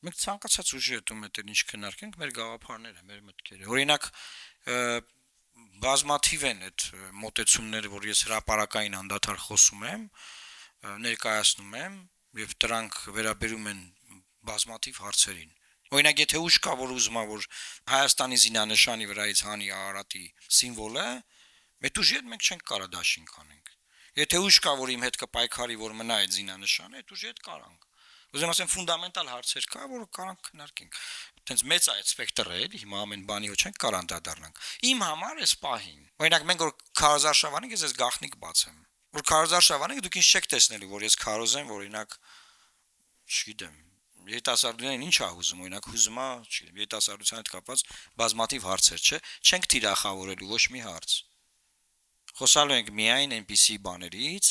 Մենք ցանկացած ուժի հետ ու մետել ինչ քննարկենք, մեր գաղափարները, մեր մտքերը։ Օրինակ, բազմաթիվ են այդ մոտեցումները, որ ես հրապարակային անդադար խոսում եմ, ներկայացնում եմ, եւ դրանք վերաբերում են բազմաթիվ հարցերին։ Օրինակ, եթե ուժ կա, որ ուզում է, որ Հայաստանի զինանշանի վրայից հանի Արարատի սիմվոլը, այդ ուժի հետ մենք չենք կարա դաշինք անենք։ Եթե ուժ կա, որ իմ հետ կպայքարի, որ մնա այդ զինանշանը, այդ ուժի հետ կարանք։ Ուզում ասեմ, ֆունդամենտալ հարցեր կա, որ կարանք քննարկենք։ Տենց մեծ է այդ սպեկտրը, էլի, հիմա ամեն բանի ոչ չենք կարող անդրադառնանք։ Իմ համար էս պահին։ Օրինակ, մենք որ քարոզարշավանիկ ես գախնիկ բացեմ։ Որ քարոզարշավանիկ դուք ինչ չեք տեսնելու, որ ես քարոզեմ, որ օրինակ, չգիտեմ, երիտասարդներին ինչ ա հուզում, օրինակ հուզումա, չգիտեմ, երիտասարդության հետ կապված բազմաթիվ հարցեր, չէ՞, չենք թիրախավորելու ոչ մի հարց։ Խոսալու ենք միայն այնպիսի բաներից,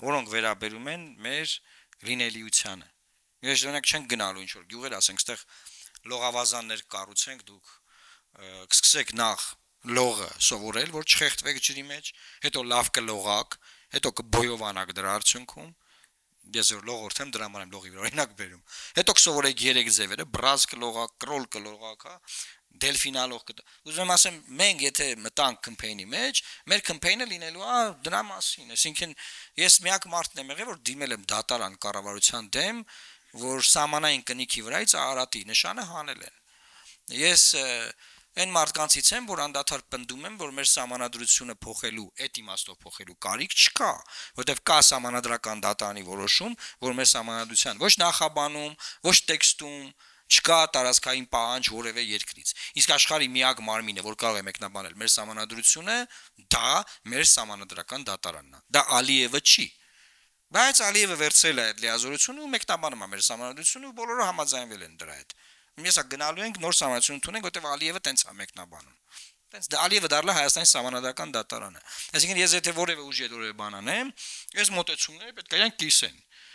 որոնք վերաբերում են մեր լինելիությանը։ Ես օրինակ չենք գնալու ինչ որ գյուղեր, ասենք, ստեղ լողավազաններ կառուցենք, դուք կսկսեք նախ լողը սովորել, որ չխեղդվեք ջրի մեջ, հետո լավ կլողակ, հետո կբոյովանաք դրա արդյունքում։ Ես որ լողորդ եմ, դրա համար եմ լողի վրա օրինակ բերում։ Հետո կսովորեք 3 ձևերը՝ բրազ կլողակ, կրոլ կլողակ, հա, դելֆինալող կտա։ Ուզում եմ ասեմ, մենք եթե մտանք կամփեյնի մեջ, մեր կամփեյնը լինելու է դրա մասին, այսինքն ես միակ մարդն եմ եղել, որ դիմել եմ դատարան կառավարության դեմ, որ սահմանային կնիքի վրայից Արարատի նշանը հանել են։ Ես այն մարդկանցից եմ, որ անդադար պնդում եմ, որ մեր սահմանադրությունը փոխելու, այդ իմաստով փոխելու կարիք չկա, որտեղ կա սահմանադրական դատարանի որոշում, որ մեր սահմանադրության ոչ նախաբանում, ոչ տեքստում չկա տարածքային պահանջ որևէ երկրից։ Իսկ աշխարհի միակ մարմինը, որ կարող է մեկնաբանել մեր սահմանադրությունը, դա մեր սահմանադրական դատարանն է։ Դա Ալիևը չի։ Բայց Ալիևը վերցրել է այդ լիազորությունը ու մեկնաբանում է մեր սահմանադրությունը ու բոլորը համաձայնվել են դրա հետ։ Մեսա գնալու ենք նոր սահմանադրություն ունենք, որտեղ Ալիևը տենց է մեկնաբանում։ Տենց Ալիևը դառնա Հայաստանի սահմանադրական դատարանը։ Այսինքն ես եթե որևէ ուժի հետ որևէ բան անեմ, այս մոտեցումները պետք է իրենք կիսեն։